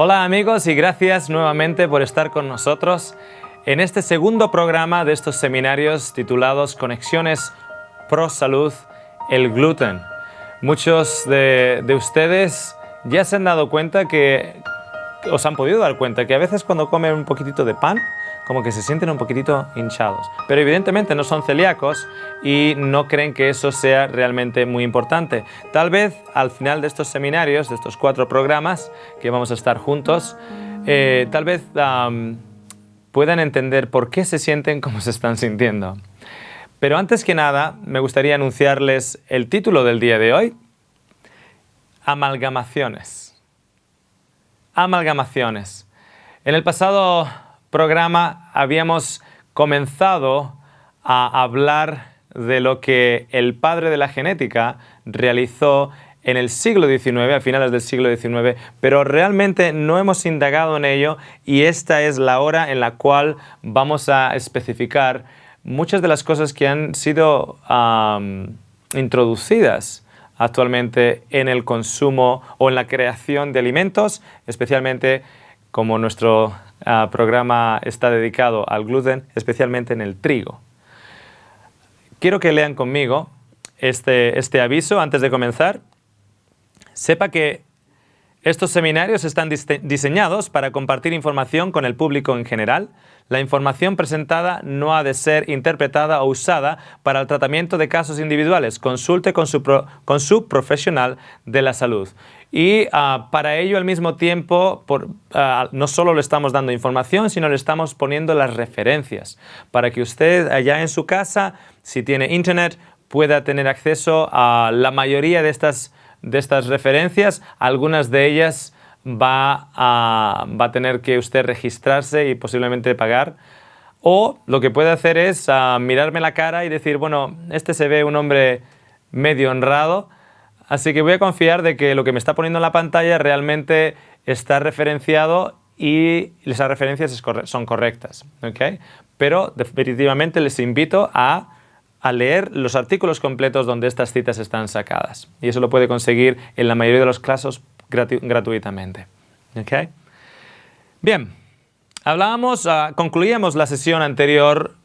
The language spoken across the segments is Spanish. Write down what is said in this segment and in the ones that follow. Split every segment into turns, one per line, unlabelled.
Hola amigos y gracias nuevamente por estar con nosotros en este segundo programa de estos seminarios titulados Conexiones Pro Salud, el gluten. Muchos de ustedes ya se han dado cuenta os han podido dar cuenta que a veces cuando comen un poquitito de pan, como que se sienten un poquitito hinchados. Pero evidentemente no son celíacos y no creen que eso sea realmente muy importante. Tal vez al final de estos seminarios, de estos 4 programas que vamos a estar juntos, tal vez puedan entender por qué se sienten como se están sintiendo. Pero antes que nada, me gustaría anunciarles el título del día de hoy: Amalgamaciones. Amalgamaciones. En el pasado programa habíamos comenzado a hablar de lo que el padre de la genética realizó en el siglo XIX, a finales del siglo XIX, pero realmente no hemos indagado en ello y esta es la hora en la cual vamos a especificar muchas de las cosas que han sido introducidas actualmente en el consumo o en la creación de alimentos, especialmente como nuestro programa está dedicado al gluten, especialmente en el trigo. Quiero que lean conmigo este aviso antes de comenzar. Sepa que estos seminarios están diseñados para compartir información con el público en general. La información presentada no ha de ser interpretada o usada para el tratamiento de casos individuales. Consulte con su profesional de la salud. Y para ello, al mismo tiempo, no solo le estamos dando información, sino le estamos poniendo las referencias para que usted allá en su casa, si tiene internet, pueda tener acceso a la mayoría de estas referencias. Algunas de ellas va a tener que usted registrarse y posiblemente pagar. O lo que puede hacer es mirarme la cara y decir, bueno, este se ve un hombre medio honrado, así que voy a confiar de que lo que me está poniendo en la pantalla realmente está referenciado y esas referencias son correctas, ¿okay? Pero definitivamente les invito a leer los artículos completos donde estas citas están sacadas. Y eso lo puede conseguir en la mayoría de los casos gratuitamente. ¿Okay? Bien, concluíamos la sesión anterior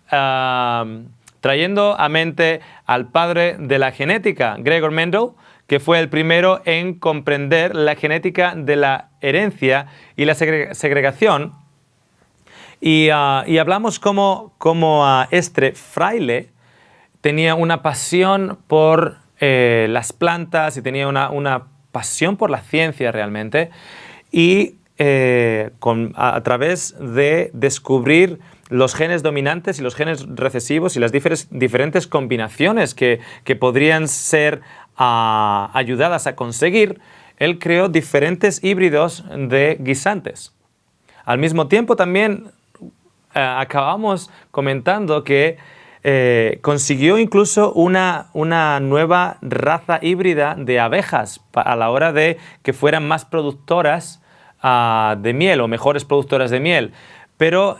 trayendo a mente al padre de la genética, Gregor Mendel, que fue el primero en comprender la genética de la herencia y la segregación. Y hablamos cómo este fraile tenía una pasión por las plantas y tenía una pasión por la ciencia realmente. Y a través de descubrir los genes dominantes y los genes recesivos y las diferentes combinaciones que podrían ser ayudadas a conseguir, él creó diferentes híbridos de guisantes. Al mismo tiempo también acabamos comentando que consiguió incluso una nueva raza híbrida de abejas a la hora de que fueran más productoras de miel o mejores productoras de miel. Pero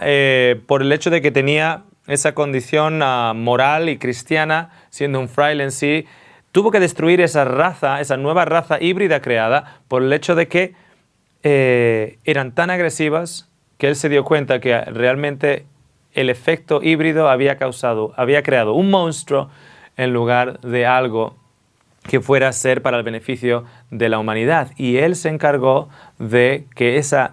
por el hecho de que tenía esa condición moral y cristiana, siendo un fraile en sí, tuvo que destruir esa nueva raza híbrida creada por el hecho de que eran tan agresivas que él se dio cuenta que realmente el efecto híbrido había creado un monstruo en lugar de algo que fuera a ser para el beneficio de la humanidad. Y él se encargó de que esa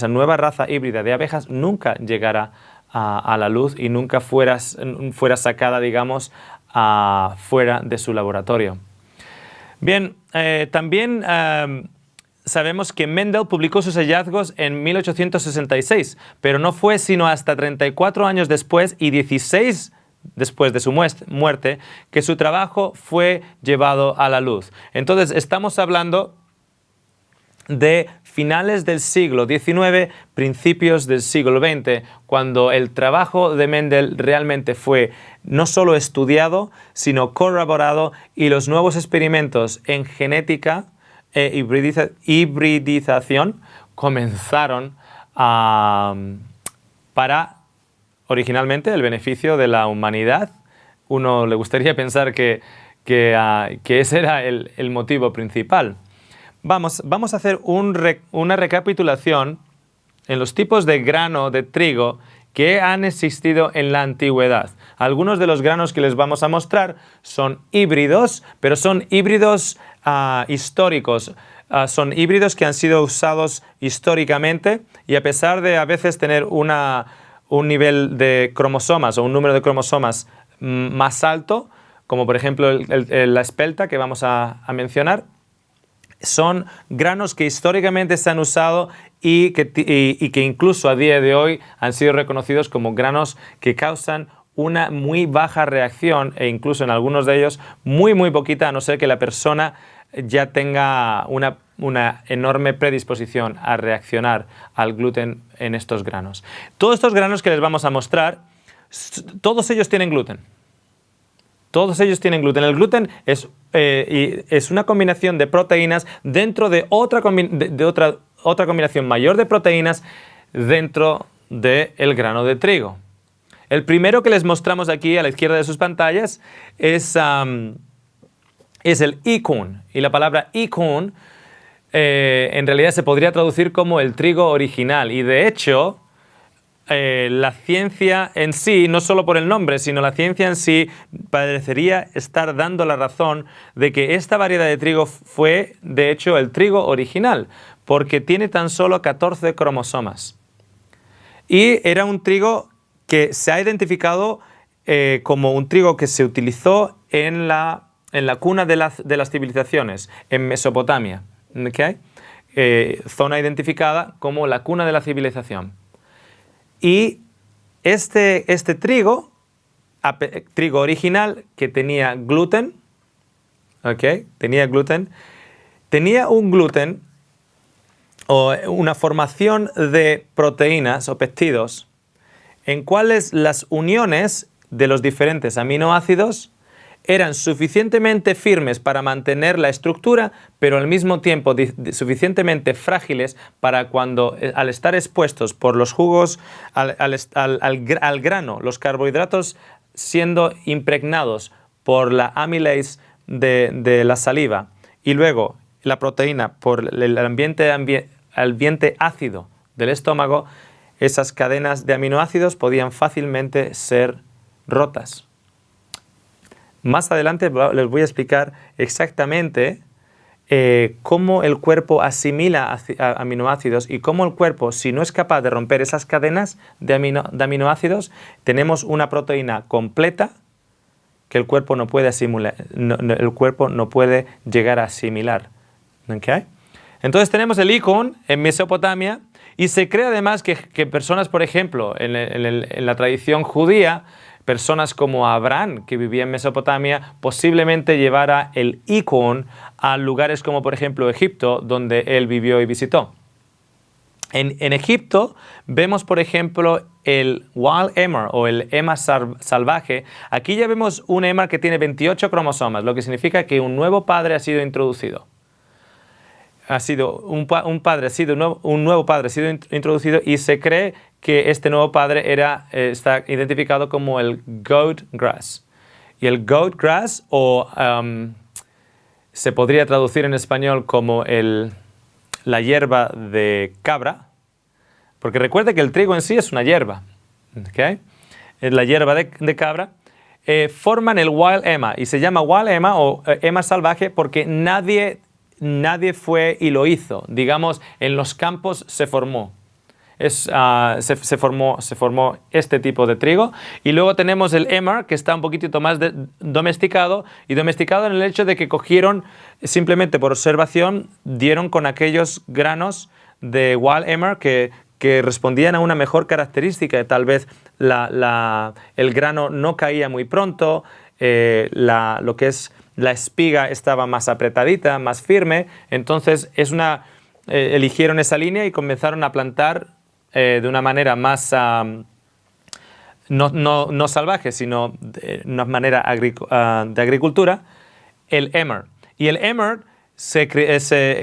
nueva raza híbrida de abejas nunca llegara a la luz y nunca fuera sacada, digamos, fuera de su laboratorio. Bien, también sabemos que Mendel publicó sus hallazgos en 1866, pero no fue sino hasta 34 años después y 16 después de su muerte que su trabajo fue llevado a la luz. Entonces, estamos hablando de finales del siglo XIX, principios del siglo XX, cuando el trabajo de Mendel realmente fue no solo estudiado, sino corroborado, y los nuevos experimentos en genética hibridización comenzaron para originalmente el beneficio de la humanidad. Le gustaría pensar que ese era el motivo principal. vamos a hacer una recapitulación en los tipos de grano de trigo que han existido en la antigüedad. Algunos de los granos que les vamos a mostrar son híbridos, pero son híbridos históricos. Son híbridos que han sido usados históricamente y a pesar de a veces tener un nivel de cromosomas o un número de cromosomas más alto, como por ejemplo la espelta que vamos a mencionar, son granos que históricamente se han usado y que incluso a día de hoy han sido reconocidos como granos que causan una muy baja reacción e incluso en algunos de ellos muy poquita, a no ser que la persona ya tenga una enorme predisposición a reaccionar al gluten en estos granos. Todos estos granos que les vamos a mostrar, todos ellos tienen gluten. Todos ellos tienen gluten. El gluten es una combinación de proteínas dentro de otra combinación mayor de proteínas dentro del grano de trigo. El primero que les mostramos aquí a la izquierda de sus pantallas es el Ikun. Y la palabra Ikun en realidad se podría traducir como el trigo original. Y de hecho, la ciencia en sí, no solo por el nombre, sino la ciencia en sí, parecería estar dando la razón de que esta variedad de trigo fue, de hecho, el trigo original, porque tiene tan solo 14 cromosomas. Y era un trigo que se ha identificado como un trigo que se utilizó en la cuna de las civilizaciones, en Mesopotamia, ¿okay? Zona identificada como la cuna de la civilización. Y este trigo original que tenía gluten, ¿okay? Tenía un gluten o una formación de proteínas o péptidos en cuales las uniones de los diferentes aminoácidos eran suficientemente firmes para mantener la estructura, pero al mismo tiempo suficientemente frágiles para cuando, al estar expuestos por los jugos al grano, los carbohidratos siendo impregnados por la amylase de la saliva y luego la proteína por el ambiente ácido del estómago, esas cadenas de aminoácidos podían fácilmente ser rotas. Más adelante les voy a explicar exactamente cómo el cuerpo asimila aminoácidos y cómo el cuerpo, si no es capaz de romper esas cadenas de aminoácidos, tenemos una proteína completa que el cuerpo no puede asimilar, el cuerpo no puede llegar a asimilar. ¿Okay? Entonces tenemos el Ikun en Mesopotamia y se cree además que personas, por ejemplo, en la tradición judía, personas como Abraham, que vivía en Mesopotamia, posiblemente llevara el Ikun a lugares como, por ejemplo, Egipto, donde él vivió y visitó. En Egipto vemos, por ejemplo, el wild emmer o el emmer salvaje. Aquí ya vemos un emmer que tiene 28 cromosomas, lo que significa que un nuevo padre ha sido introducido. Un nuevo padre ha sido introducido y se cree que este nuevo padre está identificado como el goat grass. Y el goat grass, o se podría traducir en español como la hierba de cabra, porque recuerde que el trigo en sí es una hierba, ¿okay? Es la hierba de cabra. Forman el wild emmer y se llama wild emmer o emmer salvaje porque nadie fue y lo hizo. Digamos, en los campos se formó. Se formó este tipo de trigo. Y luego tenemos el emmer, que está un poquitito más domesticado. Y domesticado en el hecho de que cogieron, simplemente por observación, dieron con aquellos granos de wild emmer que respondían a una mejor característica. Tal vez el grano no caía muy pronto, lo que es la espiga estaba más apretadita, más firme. Entonces eligieron esa línea y comenzaron a plantar de una manera más no salvaje, sino de una manera de agricultura, el emmer. Y el emmer se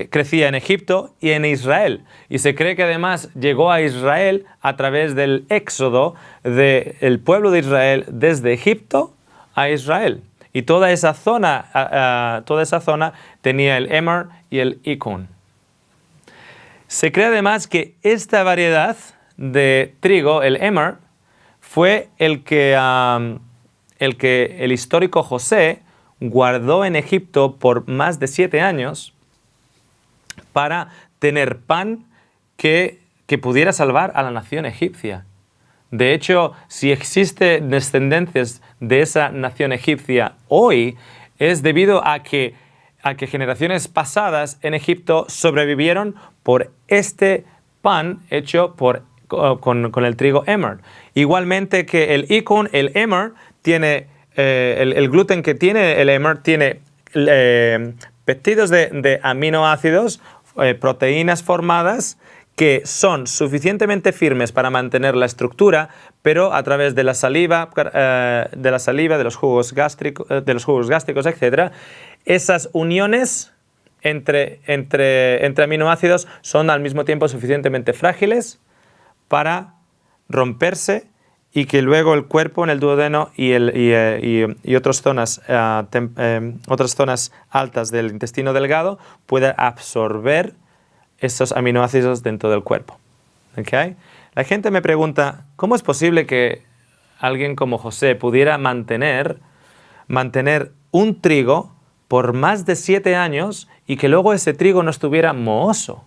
crecía en Egipto y en Israel. Y se cree que además llegó a Israel a través del éxodo del pueblo de Israel desde Egipto a Israel. Y toda esa zona tenía el emmer y el icun. Se cree además que esta variedad de trigo, el emmer, fue el que el histórico José guardó en Egipto por más de 7 años para tener pan que pudiera salvar a la nación egipcia. De hecho, si existen descendientes de esa nación egipcia hoy, es debido a que generaciones pasadas en Egipto sobrevivieron por este pan hecho con el trigo emmer. Igualmente que el icun, el emmer, tiene el gluten que tiene el emmer tiene péptidos de aminoácidos, proteínas formadas que son suficientemente firmes para mantener la estructura, pero a través de la saliva, de los jugos gástricos, etc., esas uniones entre aminoácidos son al mismo tiempo suficientemente frágiles para romperse y que luego el cuerpo en el duodeno y otras zonas altas del intestino delgado pueda absorber esos aminoácidos dentro del cuerpo. ¿Okay? La gente me pregunta, ¿cómo es posible que alguien como José pudiera mantener un trigo por más de 7 años y que luego ese trigo no estuviera mohoso?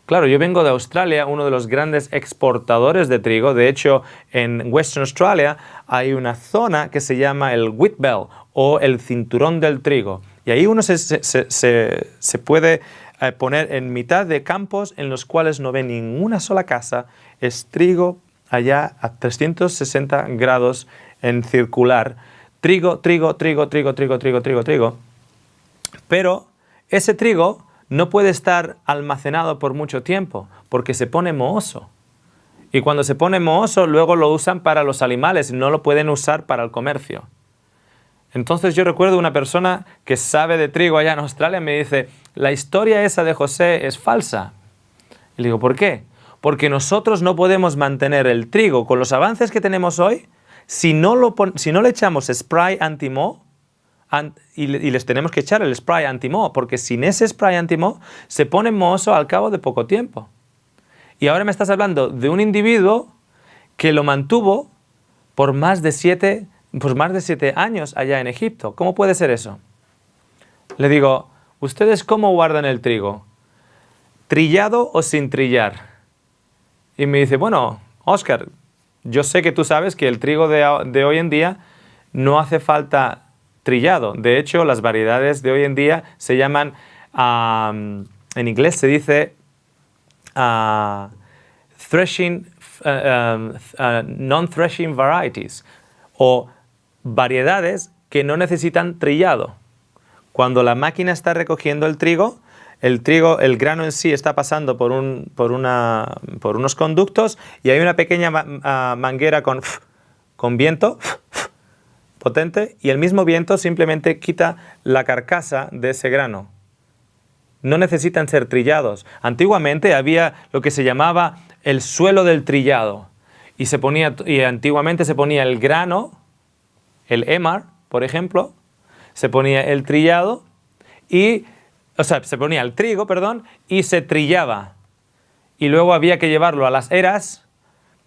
Claro, yo vengo de Australia, uno de los grandes exportadores de trigo. De hecho, en Western Australia hay una zona que se llama el wheat belt o el cinturón del trigo. Y ahí uno se puede poner en mitad de campos en los cuales no ve ninguna sola casa. Es trigo allá a 360 grados en circular. Trigo. Pero ese trigo no puede estar almacenado por mucho tiempo porque se pone mohoso. Y cuando se pone mohoso, luego lo usan para los animales y no lo pueden usar para el comercio. Entonces yo recuerdo una persona que sabe de trigo allá en Australia me dice, la historia esa de José es falsa. Y le digo, ¿por qué? Porque nosotros no podemos mantener el trigo con los avances que tenemos hoy si no le echamos spray anti-moho y les tenemos que echar el spray anti-moho, porque sin ese spray anti-moho se pone mohoso al cabo de poco tiempo. Y ahora me estás hablando de un individuo que lo mantuvo por más de 7 años allá en Egipto. ¿Cómo puede ser eso? Le digo, ¿ustedes cómo guardan el trigo? ¿Trillado o sin trillar? Y me dice, bueno, Oscar, yo sé que tú sabes que el trigo de hoy en día no hace falta trillado. De hecho, las variedades de hoy en día se llaman, en inglés se dice non-threshing varieties, o variedades que no necesitan trillado. Cuando la máquina está recogiendo el grano en sí está pasando por unos conductos y hay una pequeña manguera con viento potente y el mismo viento simplemente quita la carcasa de ese grano. No necesitan ser trillados. Antiguamente había lo que se llamaba el suelo del trillado y antiguamente se ponía el grano, el emmer, por ejemplo, se ponía el trillado se ponía el trigo, y se trillaba. Y luego había que llevarlo a las eras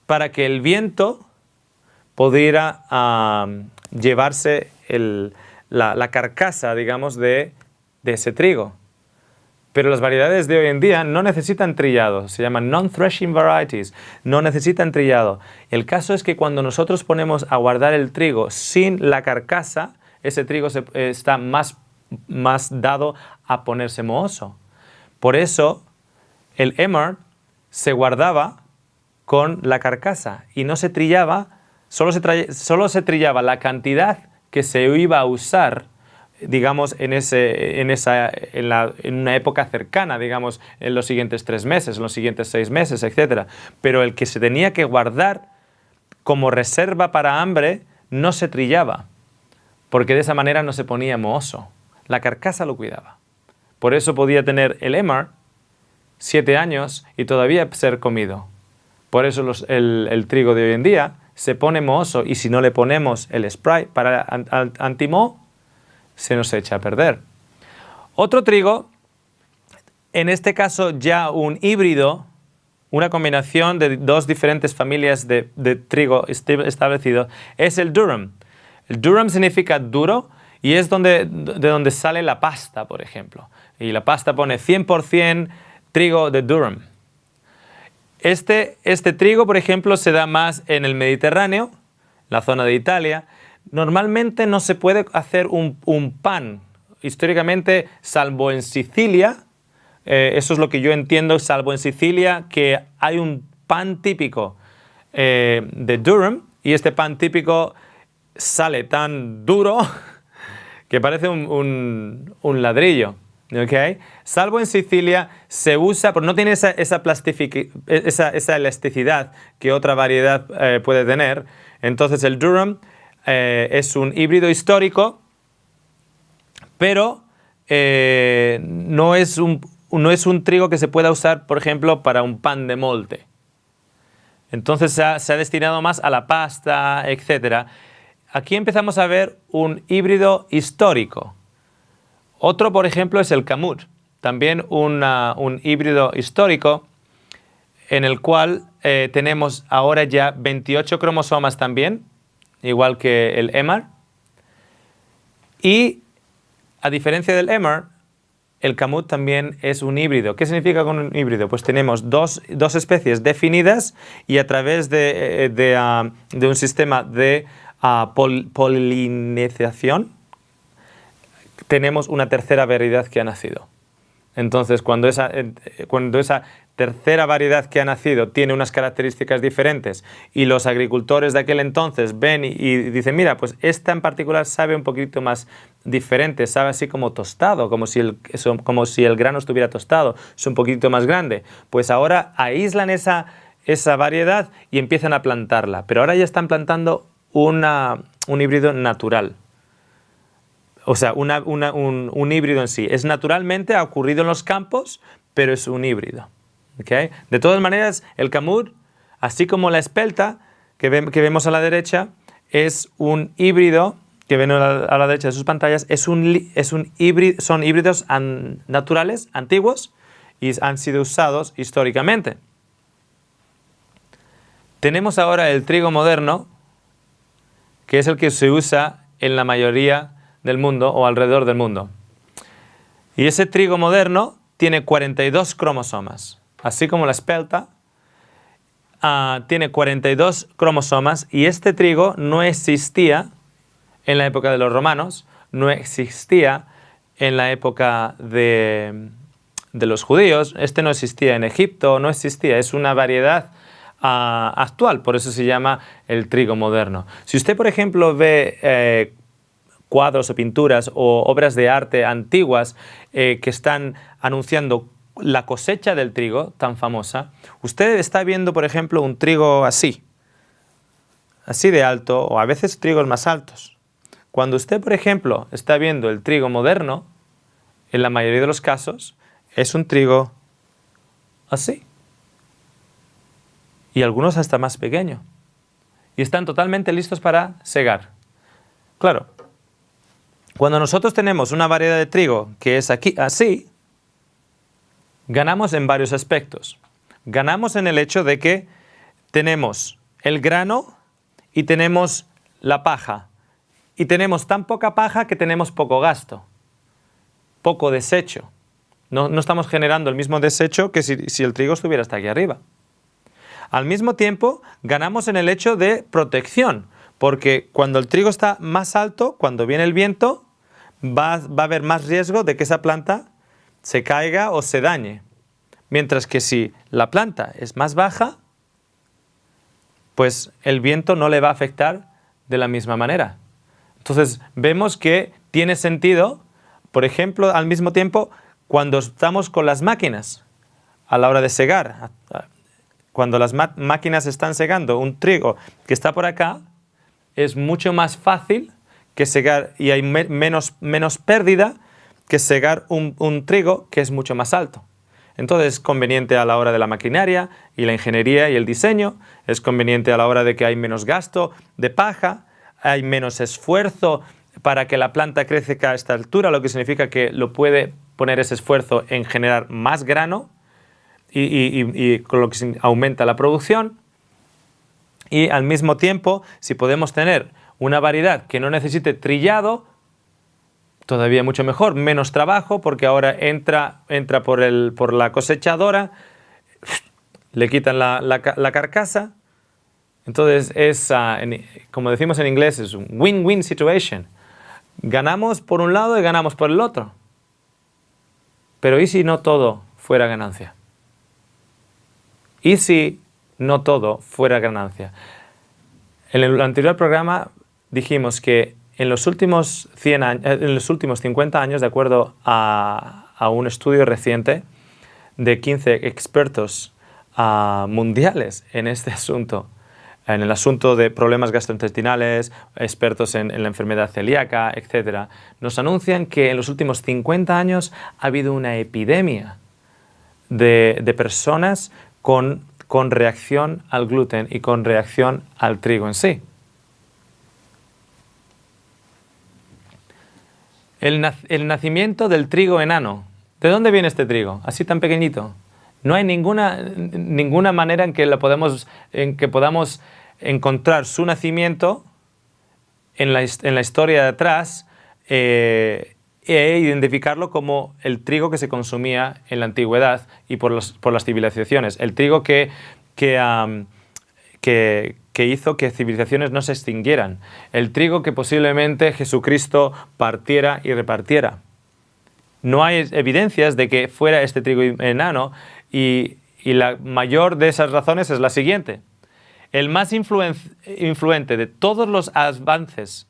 para que el viento pudiera llevarse la carcasa, digamos, de ese trigo. Pero las variedades de hoy en día no necesitan trillado, se llaman non-threshing varieties, no necesitan trillado. El caso es que cuando nosotros ponemos a guardar el trigo sin la carcasa, ese trigo está más dado a ponerse mohoso. Por eso el emmer se guardaba con la carcasa y no se trillaba, solo se trillaba la cantidad que se iba a usar, digamos, en una época cercana, digamos, en los siguientes 3 meses, en los siguientes 6 meses, etc. Pero el que se tenía que guardar como reserva para hambre no se trillaba, porque de esa manera no se ponía mohoso. La carcasa lo cuidaba. Por eso podía tener el emmer 7 años y todavía ser comido. Por eso el trigo de hoy en día se pone mohoso y si no le ponemos el spray para anti-moho, se nos echa a perder. Otro trigo, en este caso ya un híbrido, una combinación de dos diferentes familias de trigo establecido, es el durum. El durum significa duro y es de donde sale la pasta, por ejemplo. Y la pasta pone 100% trigo de durum. Este trigo, por ejemplo, se da más en el Mediterráneo, la zona de Italia. Normalmente no se puede hacer un pan, históricamente, salvo en Sicilia. Eso es lo que yo entiendo, salvo en Sicilia, que hay un pan típico de durum, y este pan típico sale tan duro que parece un ladrillo. ¿Okay? Salvo en Sicilia se usa, pero no tiene esa elasticidad que otra variedad puede tener. Entonces el durum es un híbrido histórico, pero no es un trigo que se pueda usar, por ejemplo, para un pan de molde. Entonces se ha destinado más a la pasta, etc. Aquí empezamos a ver un híbrido histórico. Otro, por ejemplo, es el camut, también un híbrido histórico en el cual tenemos ahora ya 28 cromosomas también, igual que el Emmer. Y a diferencia del Emmer, el camut también es un híbrido. ¿Qué significa con un híbrido? Pues tenemos dos especies definidas y a través de un sistema de polinización tenemos una tercera variedad que ha nacido. Entonces, cuando esa tercera variedad que ha nacido tiene unas características diferentes y los agricultores de aquel entonces ven y dicen, mira, pues esta en particular sabe un poquito más diferente, sabe así como tostado, como si el grano estuviera tostado, es un poquito más grande. Pues ahora aíslan esa variedad y empiezan a plantarla. Pero ahora ya están plantando un híbrido natural. O sea, un híbrido en sí. Es naturalmente, ha ocurrido en los campos, pero es un híbrido. ¿Okay? De todas maneras, el camut, así como la espelta, que vemos a la derecha, es un híbrido, que ven a la derecha de sus pantallas, son híbridos naturales, antiguos, y han sido usados históricamente. Tenemos ahora el trigo moderno, que es el que se usa en la mayoría del mundo o alrededor del mundo. Y ese trigo moderno tiene 42 cromosomas, así como la espelta tiene 42 cromosomas, y este trigo no existía en la época de los romanos, no existía en la época de los judíos, no existía en Egipto, no existía, es una variedad actual, por eso se llama el trigo moderno. Si usted, por ejemplo, ve cuadros o pinturas o obras de arte antiguas que están anunciando la cosecha del trigo tan famosa, usted está viendo, por ejemplo, un trigo así de alto, o a veces trigos más altos. Cuando usted, por ejemplo, está viendo el trigo moderno, en la mayoría de los casos, es un trigo así. Y algunos hasta más pequeño. Y están totalmente listos para segar. Claro, cuando nosotros tenemos una variedad de trigo que es aquí así, ganamos en varios aspectos. Ganamos en el hecho de que tenemos el grano y tenemos la paja. Y tenemos tan poca paja que tenemos poco gasto, poco desecho. No estamos generando el mismo desecho que si el trigo estuviera hasta aquí arriba. Al mismo tiempo, ganamos en el hecho de protección, porque cuando el trigo está más alto, cuando viene el viento, va a haber más riesgo de que esa planta se caiga o se dañe. Mientras que si la planta es más baja, pues el viento no le va a afectar de la misma manera. Entonces vemos que tiene sentido, por ejemplo, al mismo tiempo, cuando estamos con las máquinas a la hora de segar. Cuando las máquinas están segando un trigo que está por acá, es mucho más fácil que segar, y hay menos pérdida que segar un trigo que es mucho más alto. Entonces es conveniente a la hora de la maquinaria y la ingeniería y el diseño, es conveniente a la hora de que hay menos gasto de paja, hay menos esfuerzo para que la planta crezca a esta altura, lo que significa que lo puede poner ese esfuerzo en generar más grano y con lo que aumenta la producción. Y al mismo tiempo, si podemos tener una variedad que no necesite trillado, todavía mucho mejor, menos trabajo, porque ahora entra por la cosechadora, le quitan la carcasa. Entonces es, como decimos en inglés, es un win-win situation. Ganamos por un lado y ganamos por el otro. Pero ¿y si no todo fuera ganancia? ¿Y si no todo fuera ganancia? En el anterior programa dijimos que en los últimos 50 años, de acuerdo a un estudio reciente de 15 expertos mundiales en este asunto, en el asunto de problemas gastrointestinales, expertos en la enfermedad celíaca, etc., nos anuncian que en los últimos 50 años ha habido una epidemia de personas con reacción al gluten y con reacción al trigo en sí. El nacimiento del trigo enano. ¿De dónde viene este trigo? Así tan pequeñito. No hay ninguna manera en que podamos encontrar su nacimiento en la historia de atrás e identificarlo como el trigo que se consumía en la antigüedad y por las civilizaciones. El trigo que hizo que civilizaciones no se extinguieran. El trigo que posiblemente Jesucristo partiera y repartiera. No hay evidencias de que fuera este trigo enano y la mayor de esas razones es la siguiente. El más influente de todos los avances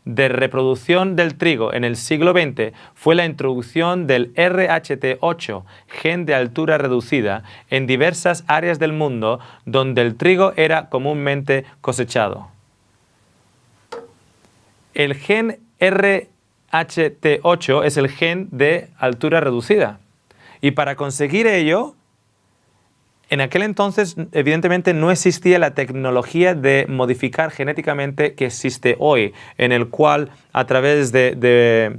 de reproducción del trigo en el siglo XX fue la introducción del RHT8, gen de altura reducida, en diversas áreas del mundo donde el trigo era comúnmente cosechado. El gen RHT8 es el gen de altura reducida. Y para conseguir ello, en aquel entonces, evidentemente, no existía la tecnología de modificar genéticamente que existe hoy, en el cual, a través de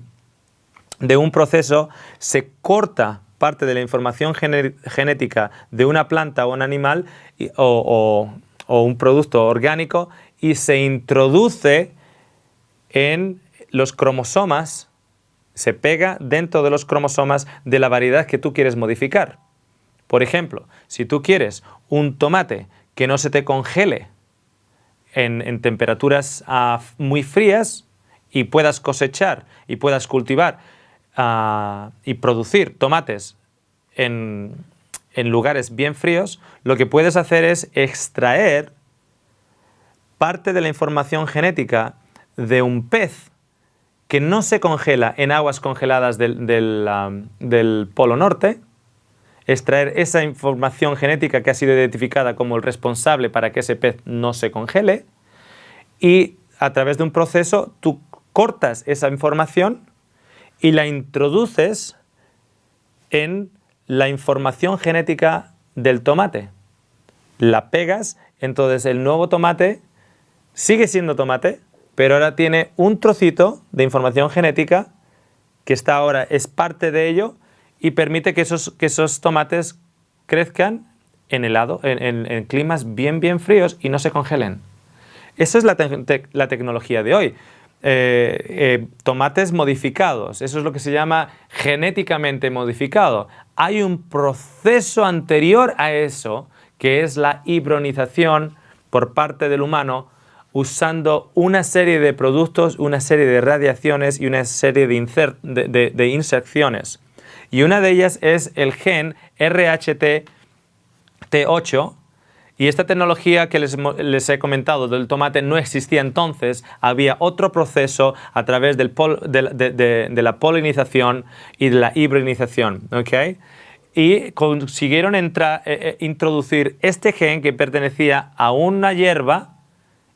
un proceso, se corta parte de la información genética de una planta o un animal o un producto orgánico y se introduce en los cromosomas, se pega dentro de los cromosomas de la variedad que tú quieres modificar. Por ejemplo, si tú quieres un tomate que no se te congele en temperaturas muy frías y puedas cosechar y puedas cultivar y producir tomates en lugares bien fríos, lo que puedes hacer es extraer parte de la información genética de un pez que no se congela en aguas congeladas del Polo Norte, extraer esa información genética que ha sido identificada como el responsable para que ese pez no se congele y a través de un proceso tú cortas esa información y la introduces en la información genética del tomate. La pegas, entonces el nuevo tomate sigue siendo tomate, pero ahora tiene un trocito de información genética que es parte de ello y permite que esos tomates crezcan en climas bien fríos y no se congelen. Esa es la tecnología de hoy. Tomates modificados, eso es lo que se llama genéticamente modificado. Hay un proceso anterior a eso, que es la hibridización por parte del humano, usando una serie de productos, una serie de radiaciones y una serie de inserciones. Y una de ellas es el gen RHT8. Y esta tecnología que les he comentado del tomate no existía entonces. Había otro proceso a través de la polinización y de la hibridización. ¿Okay? Y consiguieron introducir este gen que pertenecía a una hierba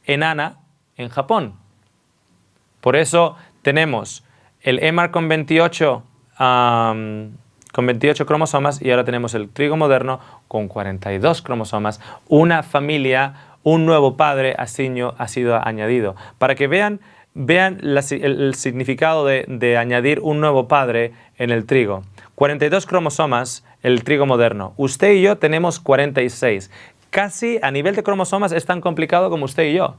enana en Japón. Por eso tenemos el Emar con 28 cromosomas y ahora tenemos el trigo moderno con 42 cromosomas. Una familia, un nuevo padre ha sido añadido. Para que vean vean el significado de añadir un nuevo padre en el trigo. 42 cromosomas, el trigo moderno. Usted y yo tenemos 46. Casi a nivel de cromosomas es tan complicado como usted y yo.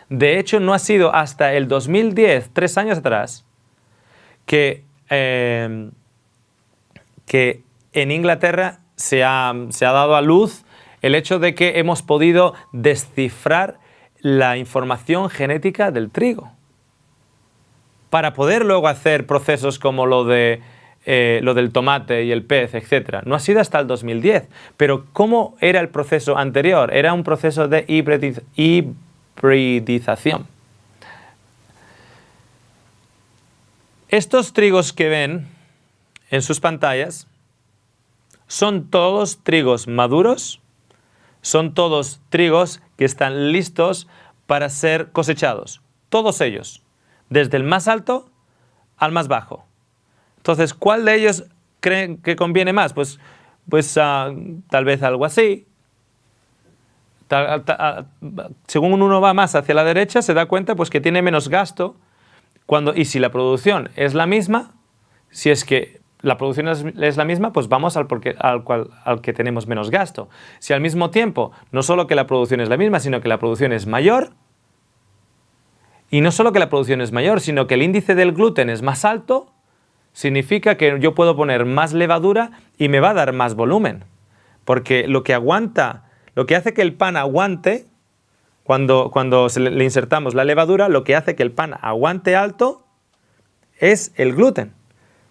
De hecho, no ha sido hasta el 2010, 3 años atrás, que en Inglaterra se ha dado a luz el hecho de que hemos podido descifrar la información genética del trigo para poder luego hacer procesos como lo del tomate y el pez, etc. No ha sido hasta el 2010. Pero ¿cómo era el proceso anterior? Era un proceso de hibridización. Estos trigos que ven en sus pantallas son todos trigos maduros, son todos trigos que están listos para ser cosechados. Todos ellos, desde el más alto al más bajo. Entonces, ¿cuál de ellos creen que conviene más? Pues tal vez algo así. Según uno va más hacia la derecha, se da cuenta pues, que tiene menos gasto. Y si la producción es la misma, si es que la producción es la misma, pues vamos al que tenemos menos gasto. Si al mismo tiempo, no solo que la producción es la misma, sino que la producción es mayor, y no solo que la producción es mayor, sino que el índice del gluten es más alto, significa que yo puedo poner más levadura y me va a dar más volumen. Porque lo que hace que el pan aguante, cuando le insertamos la levadura, lo que hace que el pan aguante alto es el gluten.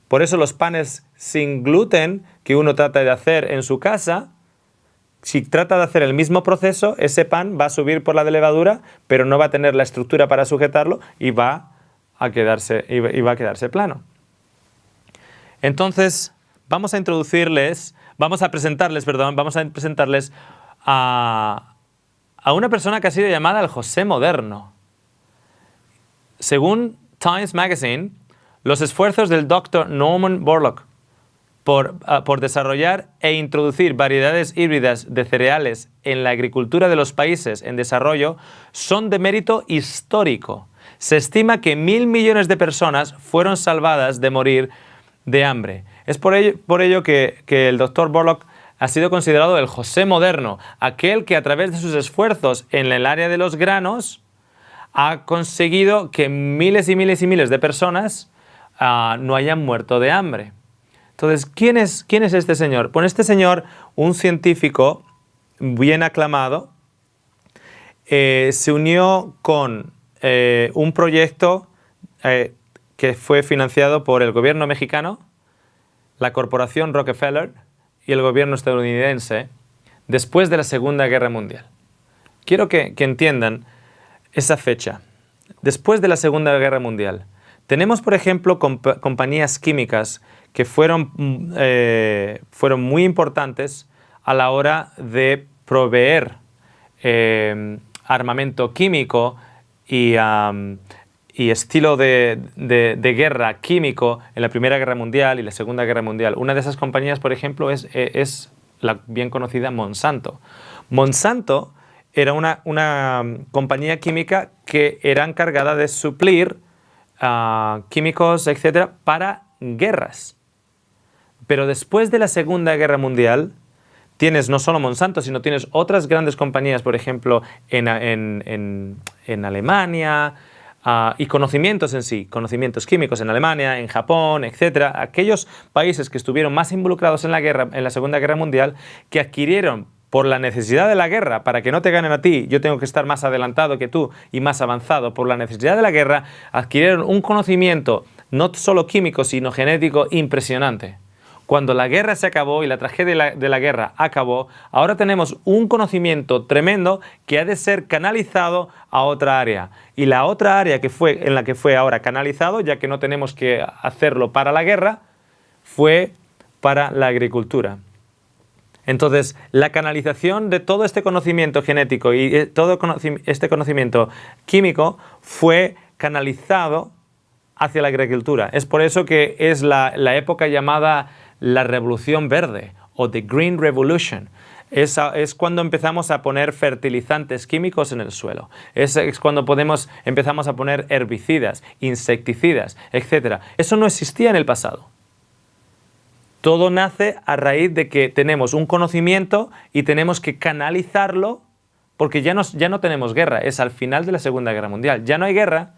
Por eso los panes sin gluten que uno trata de hacer en su casa, si trata de hacer el mismo proceso, ese pan va a subir por la de levadura, pero no va a tener la estructura para sujetarlo y va a quedarse plano. Entonces, vamos a presentarles a una persona que ha sido llamada el José moderno. Según Times Magazine, los esfuerzos del Dr. Norman Borlaug por desarrollar e introducir variedades híbridas de cereales en la agricultura de los países en desarrollo son de mérito histórico. Se estima que 1.000 millones de personas fueron salvadas de morir de hambre. Es por ello que el Dr. Borlaug ha sido considerado el José moderno, aquel que a través de sus esfuerzos en el área de los granos ha conseguido que miles y miles y miles de personas no hayan muerto de hambre. Entonces, ¿quién es este señor? Pues este señor, un científico bien aclamado, se unió con un proyecto que fue financiado por el gobierno mexicano, la corporación Rockefeller y el gobierno estadounidense después de la Segunda Guerra Mundial. Quiero que entiendan esa fecha. Después de la Segunda Guerra Mundial, tenemos, por ejemplo, compañías químicas que fueron muy importantes a la hora de proveer armamento químico y estilo de guerra químico en la Primera Guerra Mundial y la Segunda Guerra Mundial. Una de esas compañías, por ejemplo, es la bien conocida Monsanto. Monsanto era una compañía química que era encargada de suplir químicos, etcétera, para guerras. Pero después de la Segunda Guerra Mundial, tienes no solo Monsanto, sino tienes otras grandes compañías, por ejemplo, en Alemania, y conocimientos en sí, conocimientos químicos en Alemania, en Japón, etcétera, aquellos países que estuvieron más involucrados en la Segunda Guerra Mundial, que adquirieron por la necesidad de la guerra, para que no te ganen a ti, yo tengo que estar más adelantado que tú y más avanzado, por la necesidad de la guerra, adquirieron un conocimiento no solo químico, sino genético impresionante. Cuando la guerra se acabó y la tragedia de la guerra acabó, ahora tenemos un conocimiento tremendo que ha de ser canalizado a otra área. Y la otra área en la que fue ahora canalizado, ya que no tenemos que hacerlo para la guerra, fue para la agricultura. Entonces, la canalización de todo este conocimiento genético y todo este conocimiento químico fue canalizado hacia la agricultura. Es por eso que es la época llamada la Revolución Verde o The Green Revolution. Es cuando empezamos a poner fertilizantes químicos en el suelo. Es cuando empezamos a poner herbicidas, insecticidas, etc. Eso no existía en el pasado. Todo nace a raíz de que tenemos un conocimiento y tenemos que canalizarlo, porque ya no tenemos guerra. Es al final de la Segunda Guerra Mundial. Ya no hay guerra,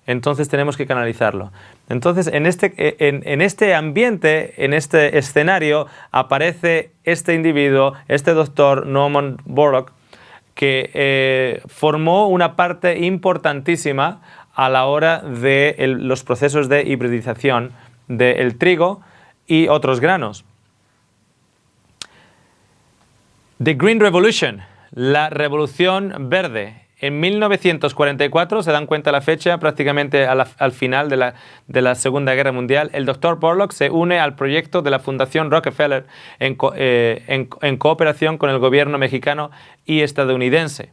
entonces tenemos que canalizarlo. Entonces, en este ambiente, en este escenario, aparece este individuo, este doctor Norman Borlaug, que formó una parte importantísima a la hora de los procesos de hibridización del trigo y otros granos. The Green Revolution, la Revolución Verde. En 1944, se dan cuenta la fecha, prácticamente al final de la Segunda Guerra Mundial, el Dr. Borlaug se une al proyecto de la Fundación Rockefeller en cooperación con el gobierno mexicano y estadounidense.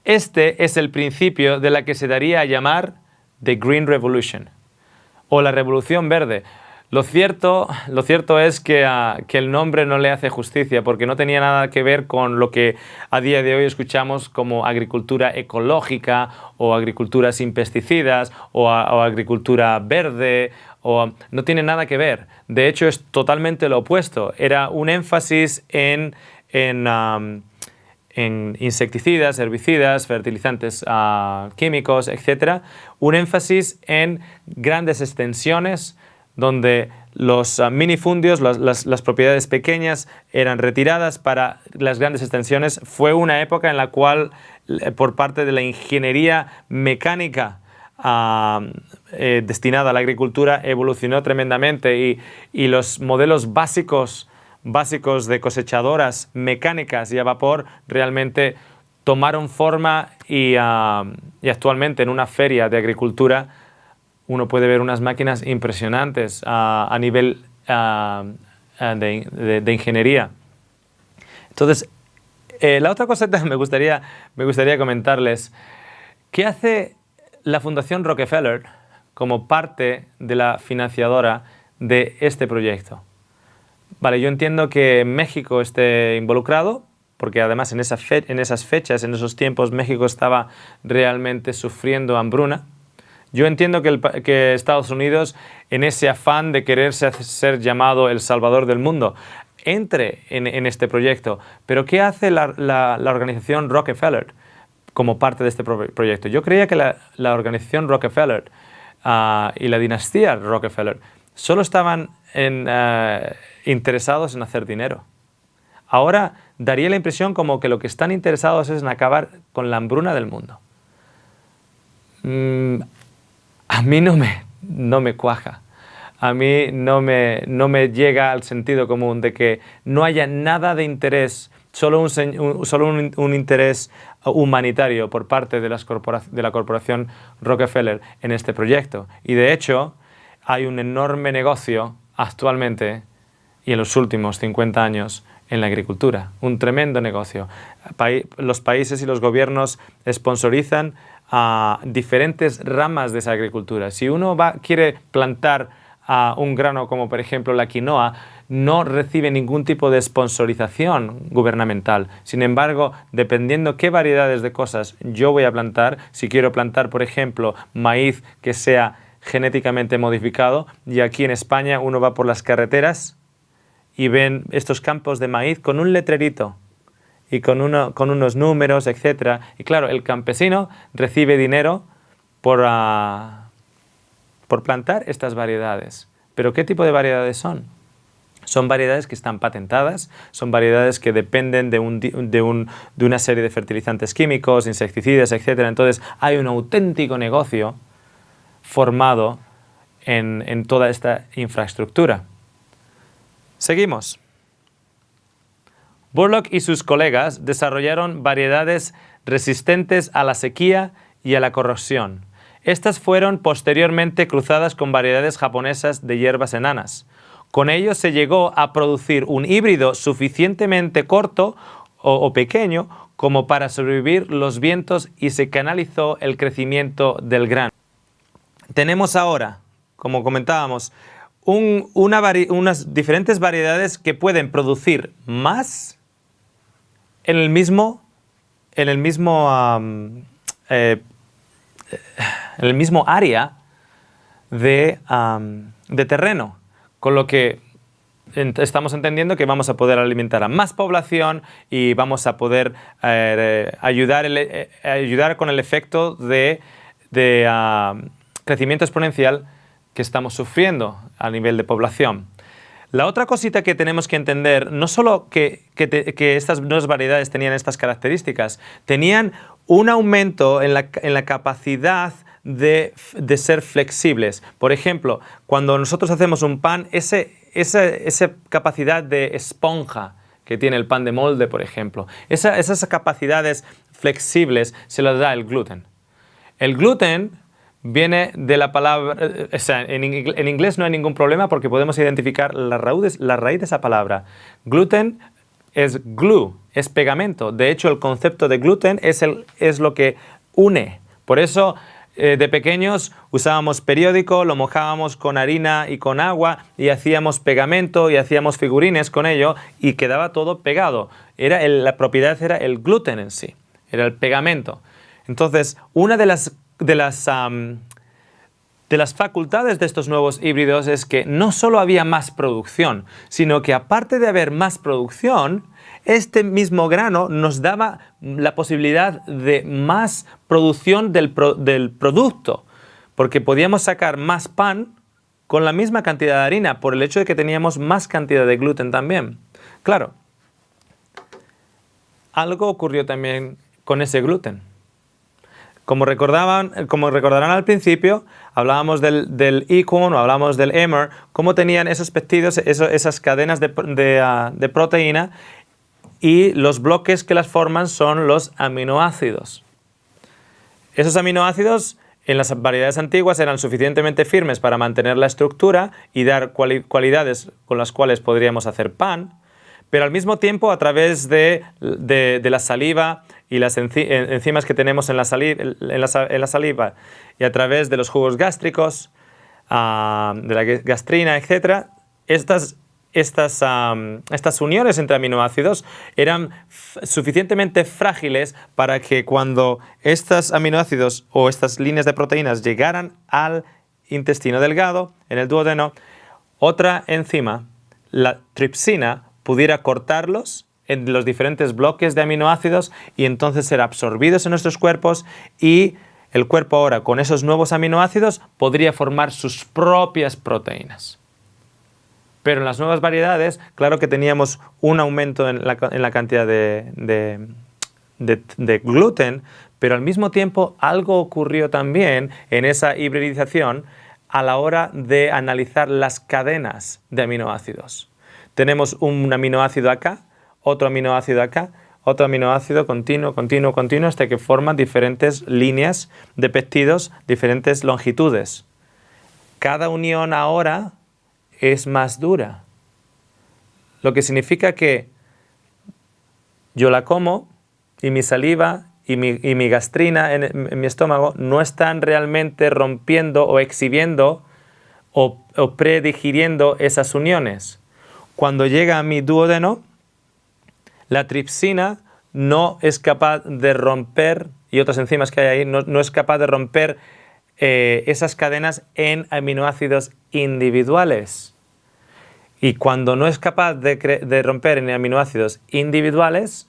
Este es el principio de la que se daría a llamar The Green Revolution, o la Revolución Verde. Lo cierto es que el nombre no le hace justicia, porque no tenía nada que ver con lo que a día de hoy escuchamos como agricultura ecológica o agricultura sin pesticidas o agricultura verde. No tiene nada que ver. De hecho, es totalmente lo opuesto. Era un énfasis en insecticidas, herbicidas, fertilizantes químicos, etc. Un énfasis en grandes extensiones, donde los minifundios, las propiedades pequeñas, eran retiradas para las grandes extensiones. Fue una época en la cual, por parte de la ingeniería mecánica destinada a la agricultura, evolucionó tremendamente y los modelos básicos de cosechadoras mecánicas y a vapor realmente tomaron forma y actualmente en una feria de agricultura uno puede ver unas máquinas impresionantes a nivel de ingeniería. Entonces, la otra cosa que me gustaría comentarles, ¿qué hace la Fundación Rockefeller como parte de la financiadora de este proyecto? Vale, yo entiendo que México esté involucrado, porque además en esas fechas, en esos tiempos, México estaba realmente sufriendo hambruna. Yo entiendo que Estados Unidos, en ese afán de querer ser llamado el salvador del mundo, entre en este proyecto. Pero ¿qué hace la organización Rockefeller como parte de este proyecto? Yo creía que la organización Rockefeller y la dinastía Rockefeller solo estaban interesados en hacer dinero. Ahora daría la impresión como que lo que están interesados es en acabar con la hambruna del mundo. A mí no me cuaja. A mí no me llega al sentido común de que no haya nada de interés, solo un interés humanitario por parte de la corporación Rockefeller en este proyecto. Y de hecho, hay un enorme negocio actualmente y en los últimos 50 años en la agricultura. Un tremendo negocio. Los países y los gobiernos sponsorizan a diferentes ramas de esa agricultura. Si uno quiere plantar un grano como por ejemplo la quinoa, no recibe ningún tipo de sponsorización gubernamental. Sin embargo, dependiendo qué variedades de cosas yo voy a plantar, si quiero plantar por ejemplo maíz que sea genéticamente modificado, y aquí en España uno va por las carreteras y ven estos campos de maíz con un letrerito y con unos números, etc. Y claro, el campesino recibe dinero por plantar estas variedades. ¿Pero qué tipo de variedades son? Son variedades que están patentadas, son variedades que dependen de una serie de fertilizantes químicos, insecticidas, etc. Entonces hay un auténtico negocio formado en toda esta infraestructura. Seguimos. Borlaug y sus colegas desarrollaron variedades resistentes a la sequía y a la corrosión. Estas fueron posteriormente cruzadas con variedades japonesas de hierbas enanas. Con ello se llegó a producir un híbrido suficientemente corto o pequeño como para sobrevivir los vientos y se canalizó el crecimiento del grano. Tenemos ahora, como comentábamos, unas diferentes variedades que pueden producir más en el mismo, en el mismo, en el mismo área de terreno, con lo que estamos entendiendo que vamos a poder alimentar a más población y vamos a poder ayudar con el efecto de crecimiento exponencial que estamos sufriendo a nivel de población. La otra cosita que tenemos que entender, no solo que estas nuevas variedades tenían estas características, tenían un aumento en la capacidad de ser flexibles. Por ejemplo, cuando nosotros hacemos un pan, esa capacidad de esponja que tiene el pan de molde, por ejemplo, esas capacidades flexibles se las da el gluten. El gluten viene de la palabra, o sea, en inglés no hay ningún problema porque podemos identificar la raíz de esa palabra. Gluten es glue, es pegamento. De hecho, el concepto de gluten es lo que une. Por eso, de pequeños usábamos periódico, lo mojábamos con harina y con agua y hacíamos pegamento y hacíamos figurines con ello y quedaba todo pegado. La propiedad era el gluten en sí, era el pegamento. Entonces, una de las facultades de estos nuevos híbridos es que no solo había más producción, sino que aparte de haber más producción, este mismo grano nos daba la posibilidad de más producción del producto, porque podíamos sacar más pan con la misma cantidad de harina, por el hecho de que teníamos más cantidad de gluten también. Claro, algo ocurrió también con ese gluten. Como recordarán al principio, hablábamos del Acorn o hablábamos del Emmer, cómo tenían esos péptidos, esas cadenas de proteína, y los bloques que las forman son los aminoácidos. Esos aminoácidos en las variedades antiguas eran suficientemente firmes para mantener la estructura y dar cualidades con las cuales podríamos hacer pan, pero al mismo tiempo a través de la saliva y las enzimas que tenemos en la saliva y a través de los jugos gástricos, de la gastrina, etc., estas uniones entre aminoácidos eran suficientemente frágiles para que cuando estos aminoácidos o estas líneas de proteínas llegaran al intestino delgado, en el duodeno, otra enzima, la tripsina, pudiera cortarlos en los diferentes bloques de aminoácidos y entonces ser absorbidos en nuestros cuerpos, y el cuerpo ahora con esos nuevos aminoácidos podría formar sus propias proteínas. Pero en las nuevas variedades, claro que teníamos un aumento en la cantidad de gluten, pero al mismo tiempo algo ocurrió también en esa hibridización a la hora de analizar las cadenas de aminoácidos. Tenemos un aminoácido acá, otro aminoácido acá, otro aminoácido continuo, hasta que forman diferentes líneas de péptidos, diferentes longitudes. Cada unión ahora es más dura, lo que significa que yo la como y mi saliva y mi gastrina en mi estómago no están realmente rompiendo o exhibiendo o predigiriendo esas uniones. Cuando llega a mi duodeno, la tripsina no es capaz de romper, y otras enzimas que hay ahí, no es capaz de romper esas cadenas en aminoácidos individuales. Y cuando no es capaz de romper en aminoácidos individuales,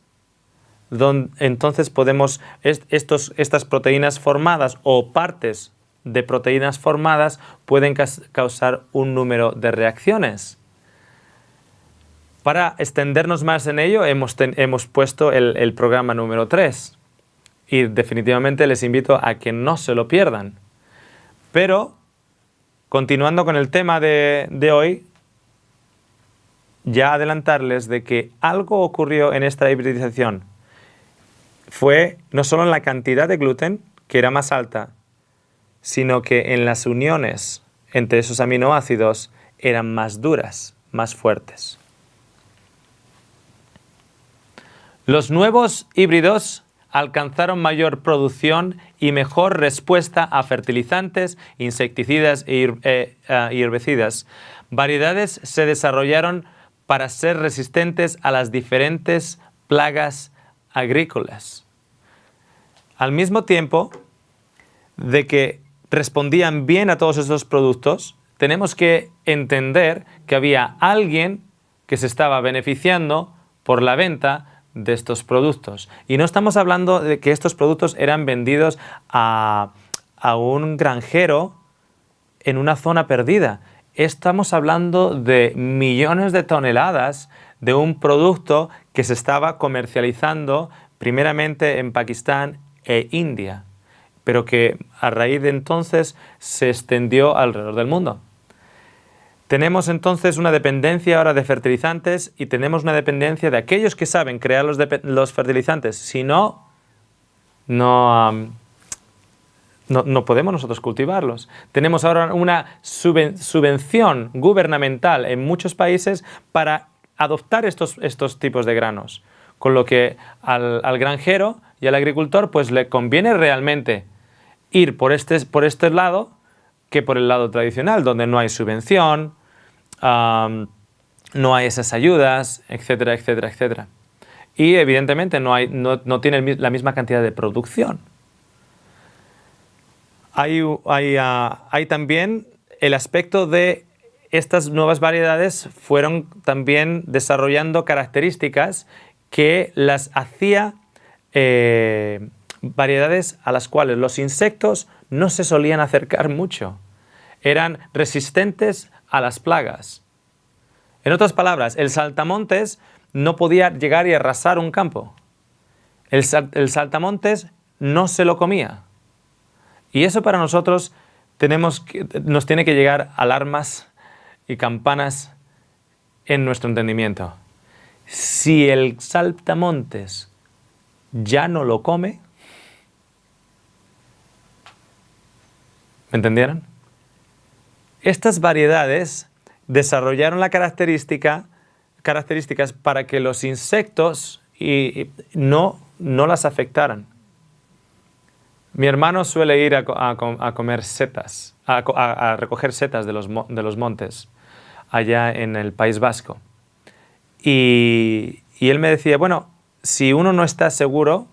entonces podemos, estas proteínas formadas o partes de proteínas formadas pueden causar un número de reacciones. Para extendernos más en ello, hemos puesto el programa número 3 y definitivamente les invito a que no se lo pierdan. Pero, continuando con el tema de hoy, ya adelantarles de que algo ocurrió en esta hibridización. Fue no solo en la cantidad de gluten, que era más alta, sino que en las uniones entre esos aminoácidos eran más duras, más fuertes. Los nuevos híbridos alcanzaron mayor producción y mejor respuesta a fertilizantes, insecticidas y herbicidas. Variedades se desarrollaron para ser resistentes a las diferentes plagas agrícolas. Al mismo tiempo de que respondían bien a todos estos productos, tenemos que entender que había alguien que se estaba beneficiando por la venta de estos productos. Y no estamos hablando de que estos productos eran vendidos a un granjero en una zona perdida. Estamos hablando de millones de toneladas de un producto que se estaba comercializando primeramente en Pakistán e India, pero que a raíz de entonces se extendió alrededor del mundo. Tenemos entonces una dependencia ahora de fertilizantes y tenemos una dependencia de aquellos que saben crear los fertilizantes. Si no, no podemos nosotros cultivarlos. Tenemos ahora una subvención gubernamental en muchos países para adoptar estos tipos de granos. Con lo que al granjero y al agricultor pues le conviene realmente ir por este lado que por el lado tradicional, donde no hay subvención, no hay esas ayudas, etcétera, etcétera, etcétera. Y evidentemente no tiene la misma cantidad de producción. Hay también el aspecto de estas nuevas variedades fueron también desarrollando características que las hacía variedades a las cuales los insectos no se solían acercar mucho. Eran resistentes a las plagas. En otras palabras, el saltamontes no podía llegar y arrasar un campo. El saltamontes no se lo comía. Y eso para nosotros nos tiene que llegar alarmas y campanas en nuestro entendimiento. Si el saltamontes ya no lo come, ¿me entendieron? Estas variedades desarrollaron la características para que los insectos no las afectaran. Mi hermano suele ir a comer setas, a recoger setas de los montes allá en el País Vasco. Y él me decía, bueno, si uno no está seguro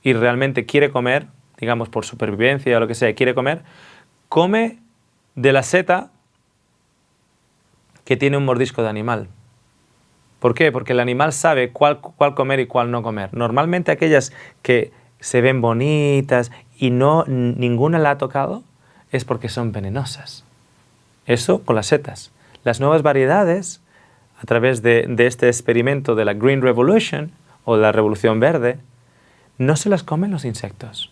y realmente quiere comer, digamos por supervivencia o lo que sea, quiere comer, come de la seta que tiene un mordisco de animal. ¿Por qué? Porque el animal sabe cuál comer y cuál no comer. Normalmente aquellas que se ven bonitas y ninguna la ha tocado es porque son venenosas. Eso con las setas. Las nuevas variedades, a través de este experimento de la Green Revolution o la Revolución Verde, no se las comen los insectos.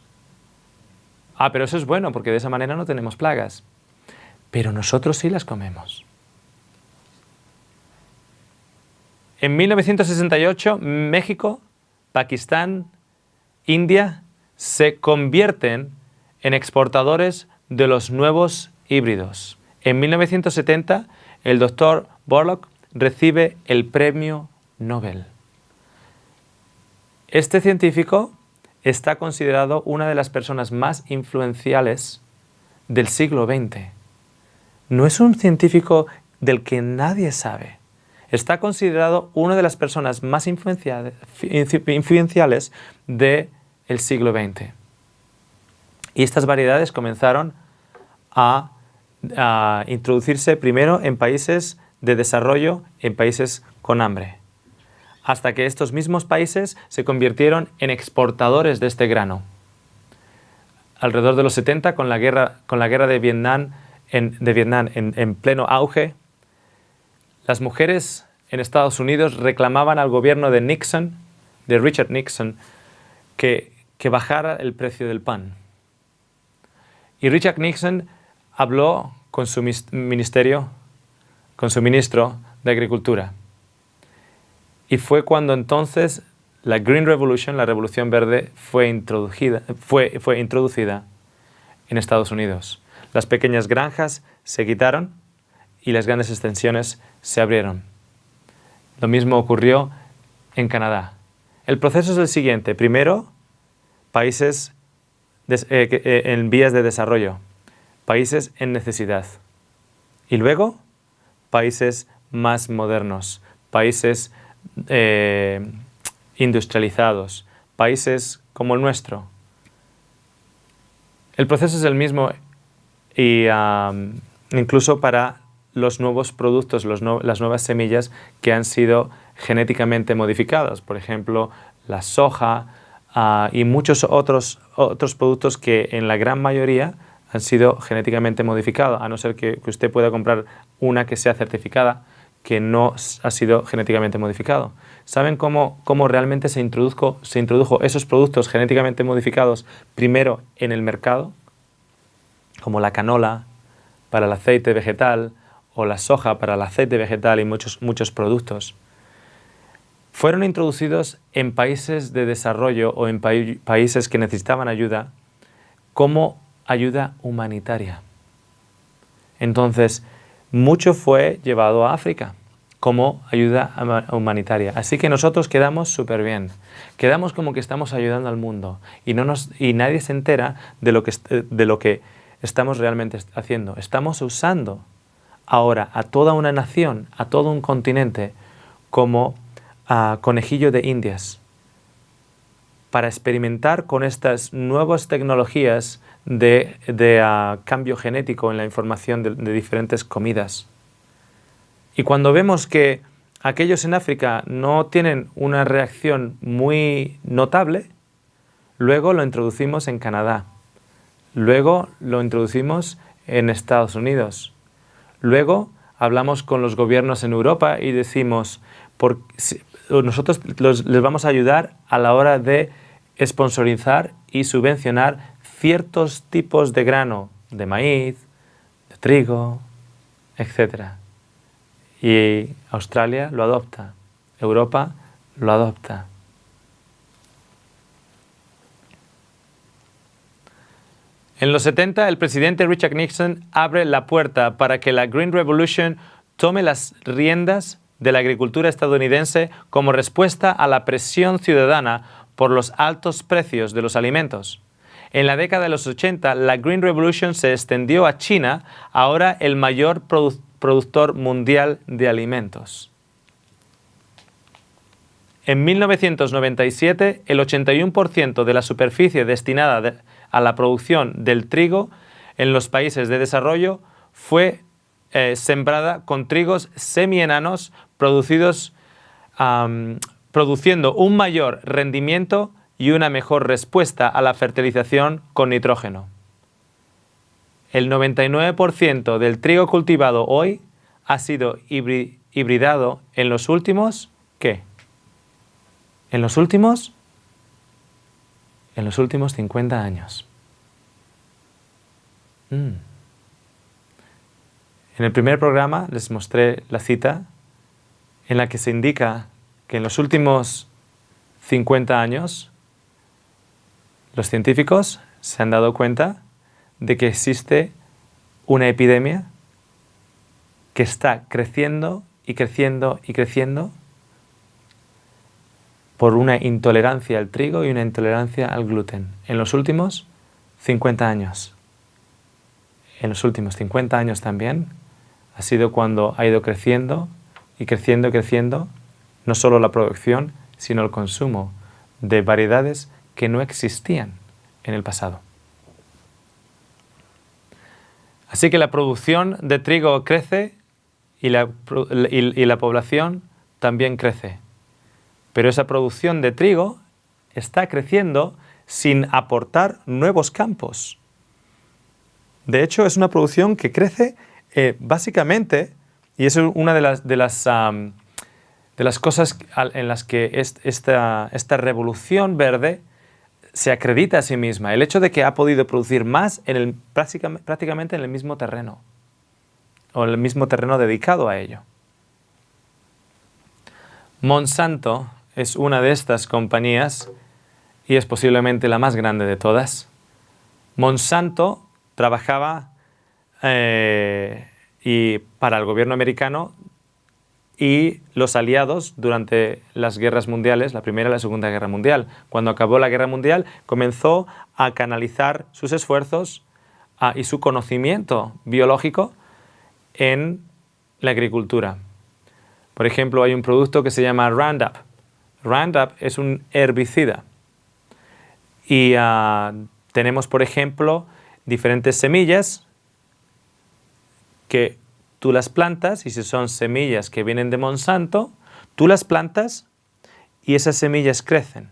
Pero eso es bueno porque de esa manera no tenemos plagas. Pero nosotros sí las comemos. En 1968, México, Pakistán, India se convierten en exportadores de los nuevos híbridos. En 1970, el doctor Borlaug recibe el premio Nobel. Este científico está considerado una de las personas más influenciales del siglo XX. No es un científico del que nadie sabe. Está considerado una de las personas más influenciales del siglo XX. Y estas variedades comenzaron a introducirse primero en países de desarrollo, en países con hambre, hasta que estos mismos países se convirtieron en exportadores de este grano. Alrededor de los 70, con la guerra de Vietnam en pleno auge, las mujeres en Estados Unidos reclamaban al gobierno de Richard Nixon, que bajara el precio del pan. Y Richard Nixon habló con su ministro de Agricultura. Y fue cuando entonces la Green Revolution, la Revolución Verde, fue introducida en Estados Unidos. Las pequeñas granjas se quitaron y las grandes extensiones se abrieron. Lo mismo ocurrió en Canadá. El proceso es el siguiente. Primero, países en vías de desarrollo, países en necesidad. Y luego, países más modernos, países industrializados, países como el nuestro. El proceso es el mismo y incluso para los nuevos productos, las nuevas semillas que han sido genéticamente modificadas. Por ejemplo, la soja y muchos otros productos que en la gran mayoría han sido genéticamente modificados, a no ser que usted pueda comprar una que sea certificada, que no ha sido genéticamente modificado. ¿Saben cómo realmente se introdujo esos productos genéticamente modificados primero en el mercado? Como la canola para el aceite vegetal o la soja para el aceite vegetal y muchos productos. Fueron introducidos en países de desarrollo o en países que necesitaban ayuda como ayuda humanitaria. Entonces, mucho fue llevado a África como ayuda humanitaria. Así que nosotros quedamos súper bien. Quedamos como que estamos ayudando al mundo y nadie se entera de lo que estamos realmente haciendo. Estamos usando ahora a toda una nación, a todo un continente, como conejillo de Indias para experimentar con estas nuevas tecnologías de cambio genético en la información de diferentes comidas. Y cuando vemos que aquellos en África no tienen una reacción muy notable, luego lo introducimos en Canadá, luego lo introducimos en Estados Unidos, luego hablamos con los gobiernos en Europa y decimos, nosotros les vamos a ayudar a la hora de sponsorizar y subvencionar ciertos tipos de grano, de maíz, de trigo, etc. Y Australia lo adopta, Europa lo adopta. En los 70, el presidente Richard Nixon abre la puerta para que la Green Revolution tome las riendas de la agricultura estadounidense como respuesta a la presión ciudadana por los altos precios de los alimentos. En la década de los 80, la Green Revolution se extendió a China, ahora el mayor productor mundial de alimentos. En 1997, el 81% de la superficie destinada a la producción del trigo en los países de desarrollo fue sembrada con trigos semienanos produciendo un mayor rendimiento y una mejor respuesta a la fertilización con nitrógeno. El 99% del trigo cultivado hoy ha sido hibridado en los últimos, ¿qué? En los últimos 50 años. En el primer programa les mostré la cita en la que se indica que en los últimos 50 años los científicos se han dado cuenta de que existe una epidemia que está creciendo y creciendo y creciendo por una intolerancia al trigo y una intolerancia al gluten en los últimos 50 años. En los últimos 50 años también ha sido cuando ha ido creciendo y creciendo y creciendo no solo la producción, sino el consumo de variedades que no existían en el pasado. Así que la producción de trigo crece y la población también crece. Pero esa producción de trigo está creciendo sin aportar nuevos campos. De hecho, es una producción que crece básicamente, y eso es una de las cosas en las que esta revolución verde se acredita a sí misma. El hecho de que ha podido producir más prácticamente en el mismo terreno, o el mismo terreno dedicado a ello. Monsanto es una de estas compañías y es posiblemente la más grande de todas. Monsanto trabajaba y para el gobierno americano y los aliados durante las guerras mundiales, la Primera y la Segunda Guerra Mundial. Cuando acabó la Guerra Mundial, comenzó a canalizar sus esfuerzos y su conocimiento biológico en la agricultura. Por ejemplo, hay un producto que se llama Roundup. Roundup es un herbicida Y tenemos, por ejemplo, diferentes semillas que tú las plantas, y si son semillas que vienen de Monsanto, tú las plantas y esas semillas crecen.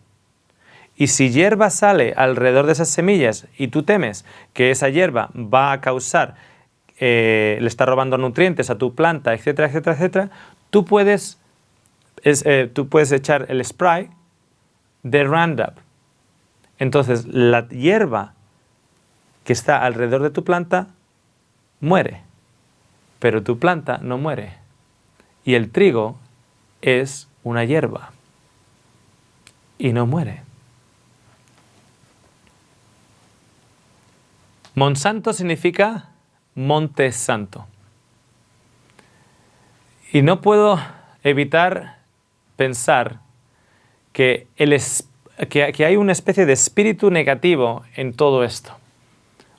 Y si hierba sale alrededor de esas semillas y tú temes que esa hierba va a causar, le está robando nutrientes a tu planta, etcétera, etcétera, etcétera, tú puedes echar el spray de Roundup. Entonces la hierba que está alrededor de tu planta muere, pero tu planta no muere. Y el trigo es una hierba y no muere. Monsanto significa Monte Santo. Y no puedo evitar pensar que hay una especie de espíritu negativo en todo esto.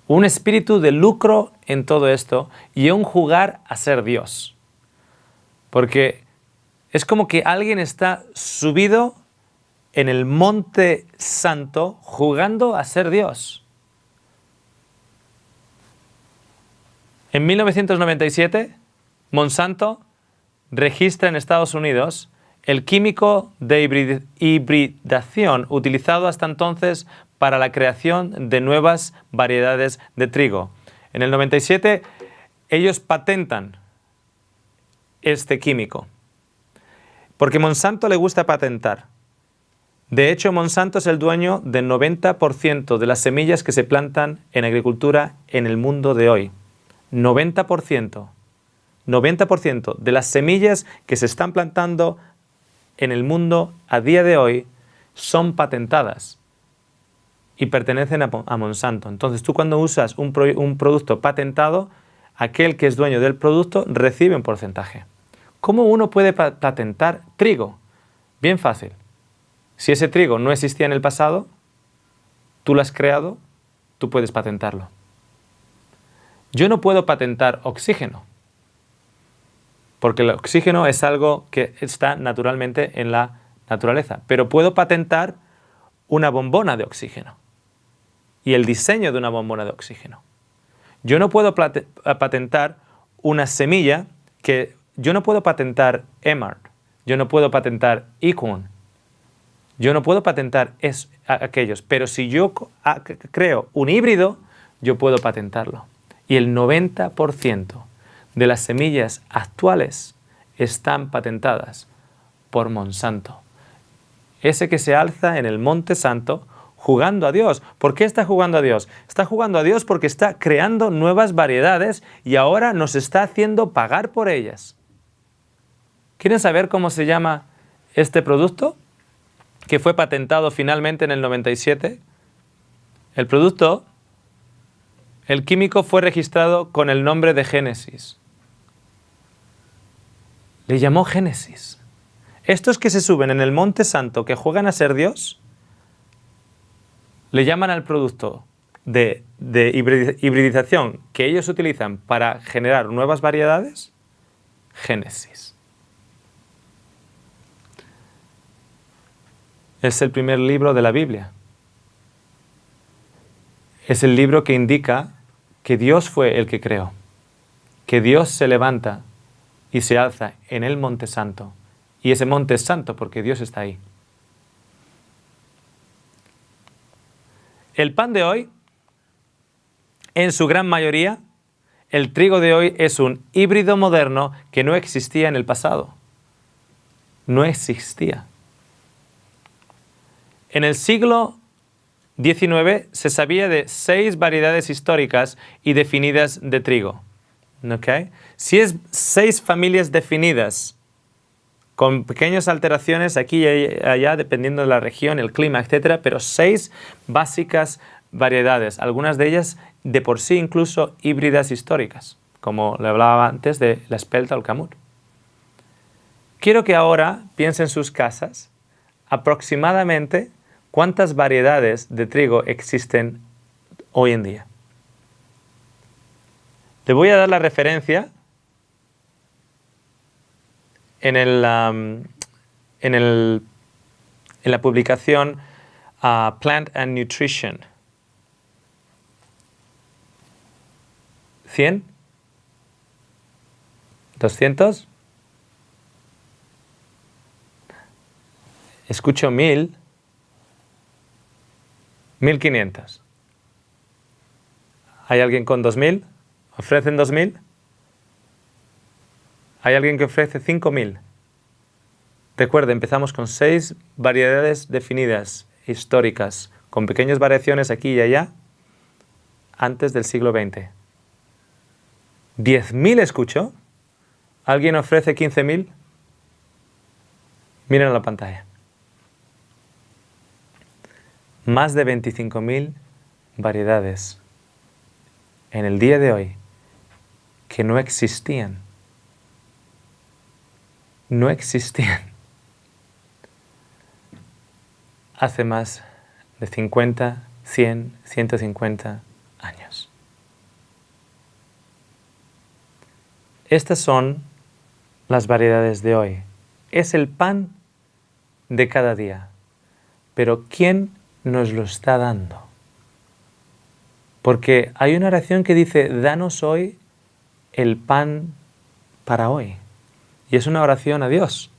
Un espíritu de lucro en todo esto y un jugar a ser Dios. Porque es como que alguien está subido en el Monte Santo jugando a ser Dios. En 1997, Monsanto registra en Estados Unidos el químico de hibridación utilizado hasta entonces para la creación de nuevas variedades de trigo. En el 97, ellos patentan este químico, porque Monsanto le gusta patentar. De hecho, Monsanto es el dueño del 90% de las semillas que se plantan en agricultura en el mundo de hoy. 90% de las semillas que se están plantando en el mundo a día de hoy son patentadas y pertenecen a Monsanto. Entonces tú cuando usas un producto patentado, aquel que es dueño del producto recibe un porcentaje. ¿Cómo uno puede patentar trigo? Bien fácil. Si ese trigo no existía en el pasado, tú lo has creado, tú puedes patentarlo. Yo no puedo patentar oxígeno, porque el oxígeno es algo que está naturalmente en la naturaleza, pero puedo patentar una bombona de oxígeno y el diseño de una bombona de oxígeno. Yo no puedo patentar una semilla yo no puedo patentar Emart, yo no puedo patentar Econ, yo no puedo patentar aquellos, pero si yo creo un híbrido, yo puedo patentarlo. Y el 90% de las semillas actuales están patentadas por Monsanto. Ese que se alza en el Monte Santo jugando a Dios. ¿Por qué está jugando a Dios? Está jugando a Dios porque está creando nuevas variedades y ahora nos está haciendo pagar por ellas. ¿Quieren saber cómo se llama este producto? Que fue patentado finalmente en el 97. El producto, el químico fue registrado con el nombre de Génesis. Le llamó Génesis. Estos que se suben en el Monte Santo, que juegan a ser Dios, le llaman al producto de hibridización que ellos utilizan para generar nuevas variedades, Génesis. Es el primer libro de la Biblia. Es el libro que indica que Dios fue el que creó, que Dios se levanta y se alza en el Monte Santo. Y ese monte es santo porque Dios está ahí. El pan de hoy, en su gran mayoría, el trigo de hoy es un híbrido moderno que no existía en el pasado. No existía. En el siglo XIX se sabía de 6 variedades históricas y definidas de trigo. ¿Okay? Si es 6 familias definidas, con pequeñas alteraciones aquí y allá, dependiendo de la región, el clima, etc., pero 6 básicas variedades, algunas de ellas de por sí incluso híbridas históricas, como le hablaba antes de la espelta o el camut. Quiero que ahora piensen en sus casas aproximadamente cuántas variedades de trigo existen hoy en día. Te voy a dar la referencia en la publicación Plant and Nutrition. ¿100? ¿200? Escucho 1000. 1500. ¿Hay alguien con 2000? ¿Ofrecen 2000? ¿Hay alguien que ofrece 5000? Recuerde, empezamos con 6 variedades definidas, históricas, con pequeñas variaciones aquí y allá, antes del siglo XX. ¿10.000 escucho? ¿Alguien ofrece 15.000? Miren a la pantalla. Más de 25.000 variedades en el día de hoy que no existían. No existían hace más de 50, 100, 150 años. Estas son las variedades de hoy. Es el pan de cada día. Pero ¿quién nos lo está dando? Porque hay una oración que dice, danos hoy el pan para hoy. Y es una oración a Dios.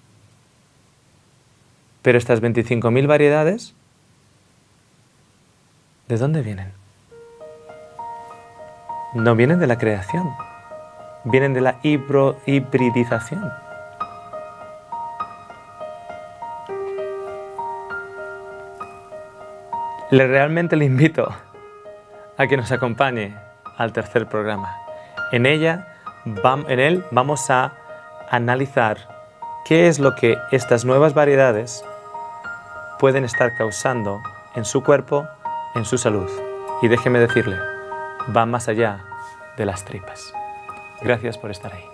Pero estas 25.000 variedades, ¿de dónde vienen? No vienen de la creación, vienen de la hibridización. Realmente le invito a que nos acompañe al tercer programa. En él vamos a analizar qué es lo que estas nuevas variedades pueden estar causando en su cuerpo, en su salud. Y déjeme decirle, va más allá de las tripas. Gracias por estar ahí.